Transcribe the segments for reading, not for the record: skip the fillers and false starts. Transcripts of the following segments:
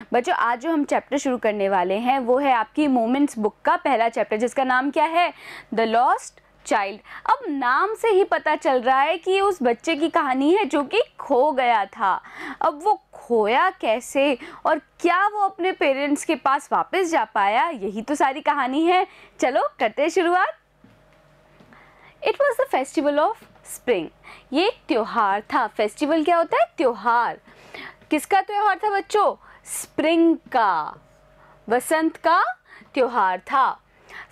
बच्चों आज जो हम चैप्टर शुरू करने वाले हैं वो है आपकी मोमेंट्स बुक का पहला चैप्टर, जिसका नाम क्या है? The lost child. अब नाम से ही पता चल रहा है कि उस बच्चे की कहानी है जो कि खो गया था। अब वो खोया कैसे और क्या वो अपने पेरेंट्स के पास वापस जा पाया, यही तो सारी कहानी है। चलो करते हैं शुरुआत। It was the festival of spring. ये एक त्योहार था। फेस्टिवल क्या होता है? त्योहार। किसका त्योहार था बच्चों? स्प्रिंग का, वसंत का त्योहार था।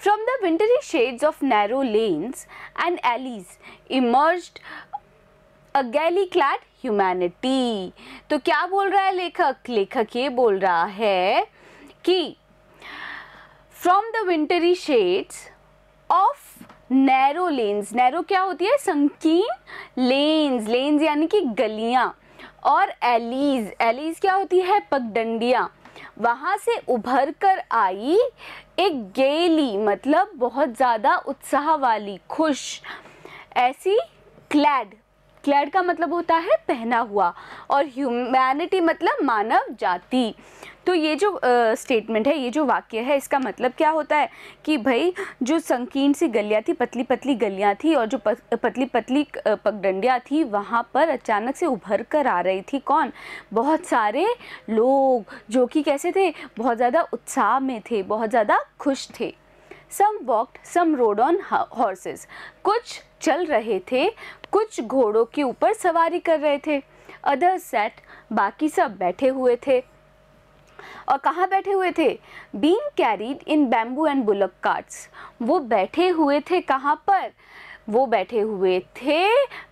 From the wintry shades of narrow lanes and alleys emerged a gaily-clad humanity। तो क्या बोल रहा है लेखक? लेखक ये बोल रहा है कि From the wintry shades of narrow lanes, narrow क्या होती है? संकीर्ण। lanes, lanes यानी कि गलियां। और alleys, alleys क्या होती है? पगडंडियां। वहाँ से उभर कर आई एक गेली, मतलब बहुत ज़्यादा उत्साह वाली, खुश ऐसी, क्लैड, क्लैड का मतलब होता है पहना हुआ, और ह्यूमैनिटी मतलब मानव जाति। तो ये जो स्टेटमेंट है, ये जो वाक्य है, इसका मतलब क्या होता है कि भाई जो संकीर्ण सी गलियाँ थी, पतली पतली गलियाँ थी, और जो पतली पतली पगडंडियाँ थी, वहाँ पर अचानक से उभर कर आ रही थी कौन? बहुत सारे लोग जो कि कैसे थे? बहुत ज़्यादा उत्साह में थे, बहुत ज़्यादा खुश थे। Some walked, some rode on horses। कुछ चल रहे थे, कुछ घोड़ों के ऊपर सवारी कर रहे थे। Others sat, बाकी सब बैठे हुए थे। और कहाँ बैठे हुए थे? Being carried in bamboo and bullock carts। वो बैठे हुए थे कहाँ पर? वो बैठे हुए थे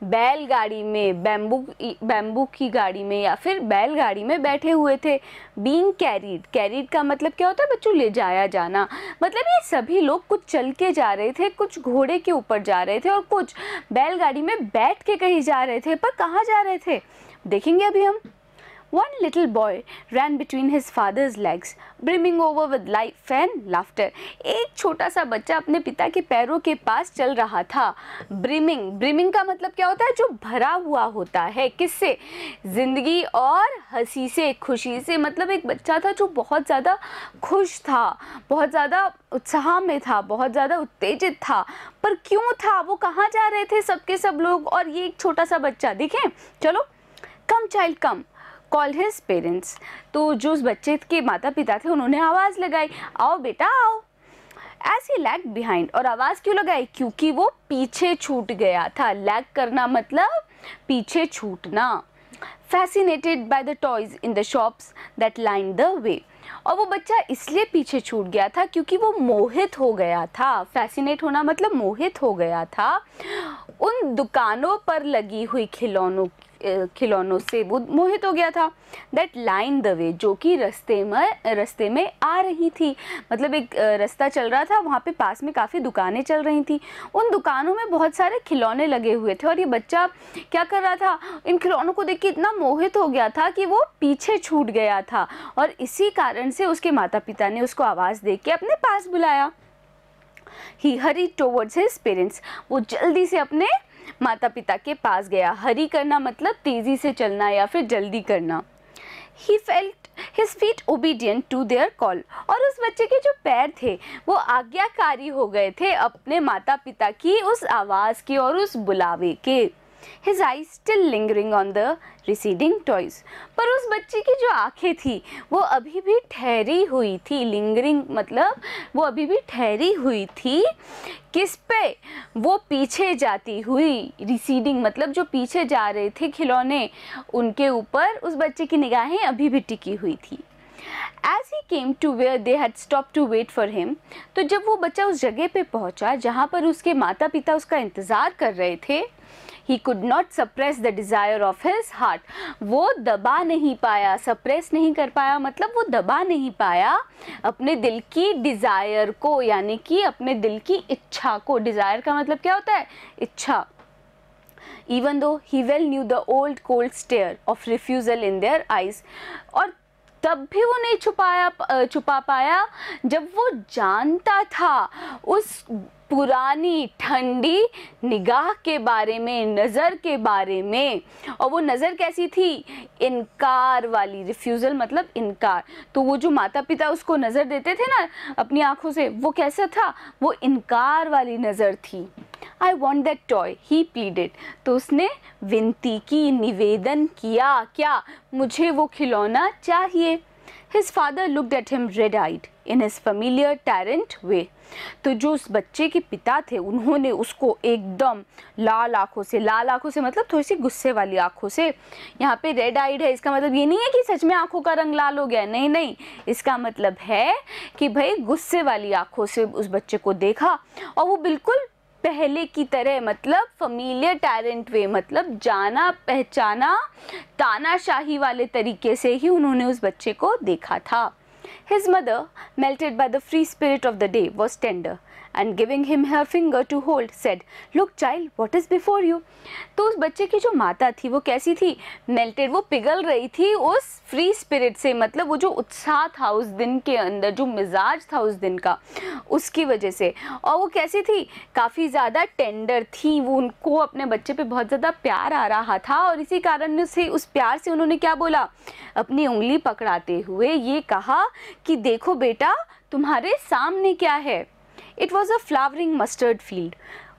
बैलगाड़ी में, बैम्बू की गाड़ी में, या फिर बैलगाड़ी में बैठे हुए थे। Being carried, carried का मतलब क्या होता है बच्चों? ले जाया जाना। मतलब ये सभी लोग कुछ चल के जा रहे थे, कुछ घोड़े के ऊपर जा रहे थे, और कुछ बैलगाड़ी में बैठ के कहीं जा रहे थे। पर कहाँ जा रहे थे देखेंगे अभी हम। One little boy ran between his father's legs, brimming over with life and laughter। एक छोटा सा बच्चा अपने पिता के पैरों के पास चल रहा था। Brimming, brimming का मतलब क्या होता है? जो भरा हुआ होता है। किससे? जिंदगी और हंसी से, खुशी से। मतलब एक बच्चा था जो बहुत ज़्यादा खुश था, बहुत ज़्यादा उत्साह में था, बहुत ज़्यादा उत्तेजित था। पर क्यों था? वो कहाँ जा रहे थे सबके सब लोग, और ये एक छोटा सा बच्चा। देखें, चलो, कम चाइल्ड कम, कॉल हिज पेरेंट्स। तो जो उस बच्चे के माता पिता थे उन्होंने आवाज़ लगाई, आओ बेटा आओ। As he lag behind. और आवाज़ क्यों लगाई? क्योंकि वो पीछे छूट गया था। लैग करना मतलब पीछे छूटना। Fascinated by the toys in the shops that line the way. और वो बच्चा इसलिए पीछे छूट गया था क्योंकि वो मोहित हो गया था। फैसिनेट होना मतलब मोहित हो गया था उन दुकानों पर लगी हुई खिलौनों से वो मोहित हो गया था। दैट लाइन द वे, जो कि रास्ते में आ रही थी। मतलब एक रास्ता चल रहा था, वहाँ पे पास में काफ़ी दुकानें चल रही थी। उन दुकानों में बहुत सारे खिलौने लगे हुए थे, और ये बच्चा क्या कर रहा था? इन खिलौनों को देख के इतना मोहित हो गया था कि वो पीछे छूट गया था, और इसी कारण से उसके माता पिता ने उसको आवाज़ दे के अपने पास बुलाया। He hurried towards his parents। वो जल्दी से अपने माता पिता के पास गया। हरी करना मतलब तेजी से चलना या फिर जल्दी करना। He felt his feet obedient to their call। और उस बच्चे के जो पैर थे वो आज्ञाकारी हो गए थे अपने माता पिता की उस आवाज़ के और उस बुलावे के। His eyes still lingering on the receding toys। पर उस बच्चे की जो आंखें थी वो अभी भी ठहरी हुई थी। लिंगरिंग मतलब वो अभी भी ठहरी हुई थी। किस पे? वो पीछे जाती हुई। रिसीडिंग मतलब जो पीछे जा रहे थे खिलौने, उनके ऊपर उस बच्चे की निगाहें अभी भी टिकी हुई थी। As he came to where they had stopped to wait for him। तो जब वो बच्चा उस जगह पे पहुंचा जहाँ पर उसके माता पिता उसका इंतज़ार कर रहे थे, He could not suppress the desire of his heart। वो दबा नहीं पाया, सप्रेस नहीं कर पाया, मतलब वो दबा नहीं पाया अपने दिल की डिज़ायर को, यानी कि अपने दिल की इच्छा को। डिज़ायर का मतलब क्या होता है? इच्छा। Even though he well knew the old cold stare of refusal in their eyes। और तब भी वो नहीं छुपा पाया जब वो जानता था उस पुरानी ठंडी निगाह के बारे में, नज़र के बारे में। और वो नज़र कैसी थी? इनकार वाली, रिफ्यूज़ल मतलब इनकार। तो वो जो माता पिता उसको नज़र देते थे ना अपनी आँखों से, वो कैसा था? वो इनकार वाली नज़र थी। I want that toy, he pleaded. तो उसने विनती की, निवेदन किया, क्या? मुझे वो खिलौना चाहिए। His father looked at him red-eyed in his familiar tyrant way. तो जो उस बच्चे के पिता थे उन्होंने उसको एकदम लाल आंखों से मतलब थोड़ी सी गुस्से वाली आंखों से। यहाँ पे रेड आइड है, इसका मतलब ये नहीं है कि सच में आंखों का रंग लाल हो गया, नहीं नहीं, इसका मतलब है कि भाई गुस्से वाली आंखों से उस बच्चे को देखा और वो बिल्कुल पहले की तरह, मतलब फैमिलियर टैरेंट वे, मतलब जाना पहचाना तानाशाही वाले तरीके से ही उन्होंने उस बच्चे को देखा था। His mother, melted by the free spirit of the day, was tender and giving him her finger to hold, said, "Look, child, what is before you?" तो उस बच्चे की जो माता थी वो कैसी थी? मेल्टेड, वो पिघल रही थी उस फ्री स्पिरिट से, मतलब वो जो उत्साह था उस दिन के अंदर, जो मिजाज था उस दिन का, उसकी वजह से। और वो कैसी थी? काफ़ी ज़्यादा टेंडर थी, वो उनको अपने बच्चे पे बहुत ज़्यादा प्यार आ रहा था और इसी कारण से उस प्यार से उन्होंने क्या बोला? अपनी उंगली पकड़ाते हुए ये कहा कि देखो बेटा, तुम्हारे सामने क्या है? It was a flowering mustard field.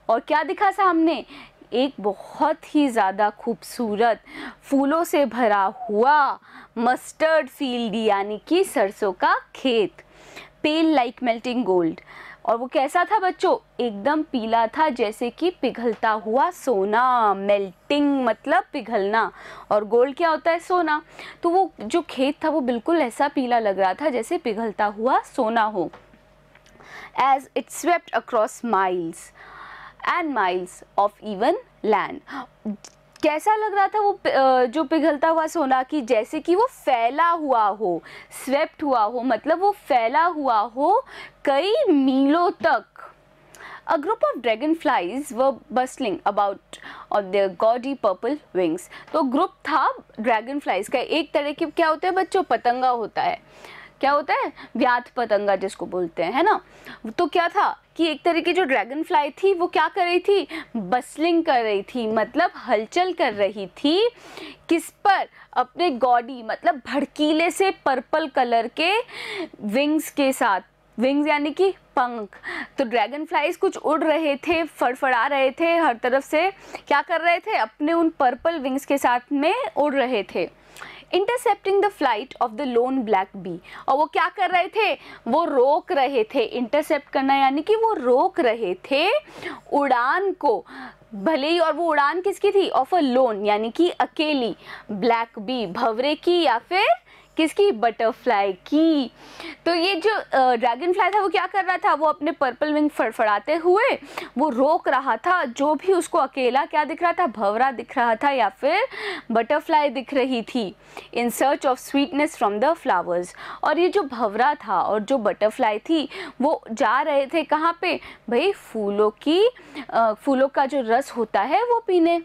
और क्या दिखा सामने? एक बहुत ही ज़्यादा खूबसूरत फूलों से भरा हुआ मस्टर्ड फील्ड, यानी कि सरसों का खेत। पेल लाइक मेल्टिंग गोल्ड। और वो कैसा था बच्चों? एकदम पीला था जैसे कि पिघलता हुआ सोना। मेल्टिंग मतलब पिघलना, और गोल्ड क्या होता है? सोना। तो वो जो खेत था वो बिल्कुल ऐसा पीला लग रहा था जैसे पिघलता हुआ सोना हो। As it swept across miles and miles of even land. कैसा लग रहा था वो जो पिघलता हुआ सोना, की जैसे कि वो फैला हुआ हो, स्वेप्ट हुआ हो, मतलब वो फैला हुआ हो कई मीलों तक। A group of dragonflies were bustling about on their gaudy purple wings. तो ग्रुप था ड्रैगनफ्लाइज का। एक तरह के क्या होते हैं बच्चों? पतंगा होता है। क्या होता है? व्याध पतंगा जिसको बोलते हैं, है ना। तो क्या था कि एक तरह की जो ड्रैगन फ्लाई थी वो क्या कर रही थी? बसलिंग कर रही थी, मतलब हलचल कर रही थी। किस पर? अपने गॉडी मतलब भड़कीले से पर्पल कलर के विंग्स के साथ। विंग्स यानी कि पंख। तो ड्रैगन फ्लाइज कुछ उड़ रहे थे, फड़फड़ा रहे थे हर तरफ से, क्या कर रहे थे? अपने उन पर्पल विंग्स के साथ में उड़ रहे थे। Intercepting the flight of the lone black bee. और वो क्या कर रहे थे? वो रोक रहे थे। इंटरसेप्ट करना यानी कि वो रोक रहे थे उड़ान को, भले ही। और वो उड़ान किसकी थी? ऑफ अ लोन यानी कि अकेली, ब्लैक बी भंवरे की, या फिर किसकी? बटरफ्लाई की। तो ये जो ड्रैगन फ्लाई था वो क्या कर रहा था? वो अपने पर्पल विंग फड़फड़ाते हुए वो रोक रहा था जो भी उसको अकेला क्या दिख रहा था? भंवरा दिख रहा था या फिर बटरफ्लाई दिख रही थी। In search of sweetness from the flowers. और ये जो भंवरा था और जो बटरफ्लाई थी वो जा रहे थे कहाँ पे? भाई फूलों का जो रस होता है वो पीने।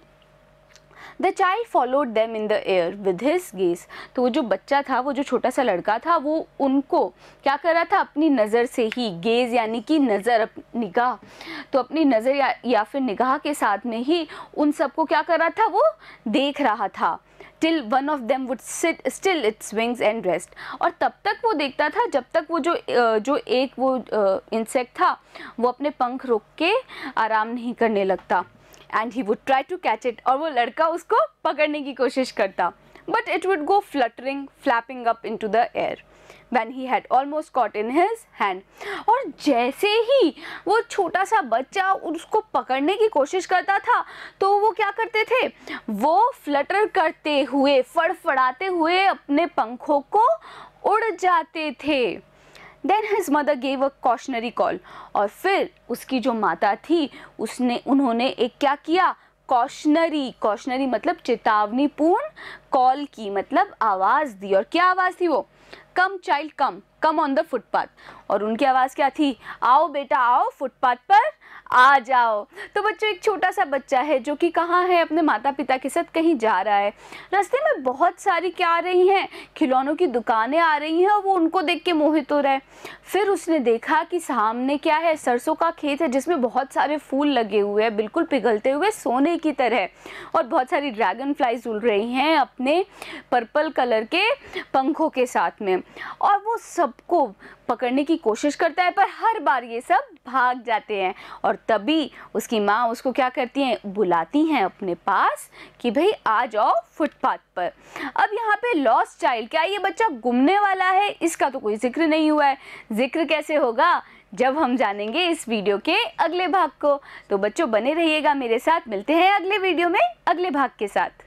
The child followed them in the air with his gaze. तो वो जो बच्चा था, वो जो छोटा सा लड़का था, वो उनको क्या कर रहा था? अपनी नज़र से ही, गेज यानी कि नज़र, निगाह। तो अपनी नज़र या फिर निगाह के साथ में ही उन सबको क्या कर रहा था? वो देख रहा था। Till one of them would sit still its wings and rest. और तब तक वो देखता था जब तक वो जो एक वो इंसेक्ट था वो अपने पंख रोक के आराम नहीं करने लगता। And he would try to catch it. और वो लड़का उसको पकड़ने की कोशिश करता, but it would go fluttering, flapping up into the air when he had almost caught in his hand. और जैसे ही वो छोटा सा बच्चा उसको पकड़ने की कोशिश करता था तो वो क्या करते थे? वो फ्लटर करते हुए, फड़फड़ाते हुए अपने पंखों को उड़ जाते थे। Then his mother gave a cautionary call. और फिर उसकी जो माता थी उन्होंने एक क्या किया? कॉशनरी मतलब चेतावनी पूर्ण कॉल की, मतलब आवाज़ दी। और क्या आवाज़ थी वो? Come child come on the footpath. और उनकी आवाज़ क्या थी? आओ बेटा आओ, फुटपाथ पर आ जाओ। तो बच्चों एक छोटा सा बच्चा है जो कि कहाँ है, अपने माता पिता के साथ कहीं जा रहा है। रास्ते में बहुत सारी क्या आ रही हैं, खिलौनों की दुकानें आ रही हैं और वो उनको देख के मोहित हो रहा है। फिर उसने देखा कि सामने क्या है, सरसों का खेत है जिसमें बहुत सारे फूल लगे हुए हैं बिल्कुल पिघलते हुए सोने की तरह, और बहुत सारी ड्रैगन फ्लाइज उड़ रही हैं अपने पर्पल कलर के पंखों के साथ में, और वो सबको पकड़ने की कोशिश करता है पर हर बार ये सब भाग जाते हैं। और तभी उसकी माँ उसको क्या करती हैं, बुलाती हैं अपने पास कि भाई आ जाओ फुटपाथ पर। अब यहाँ पे लॉस्ट चाइल्ड, क्या ये बच्चा गुमने वाला है, इसका तो कोई जिक्र नहीं हुआ है। जिक्र कैसे होगा जब हम जानेंगे इस वीडियो के अगले भाग को। तो बच्चों बने रहिएगा मेरे साथ, मिलते हैं अगले वीडियो में अगले भाग के साथ।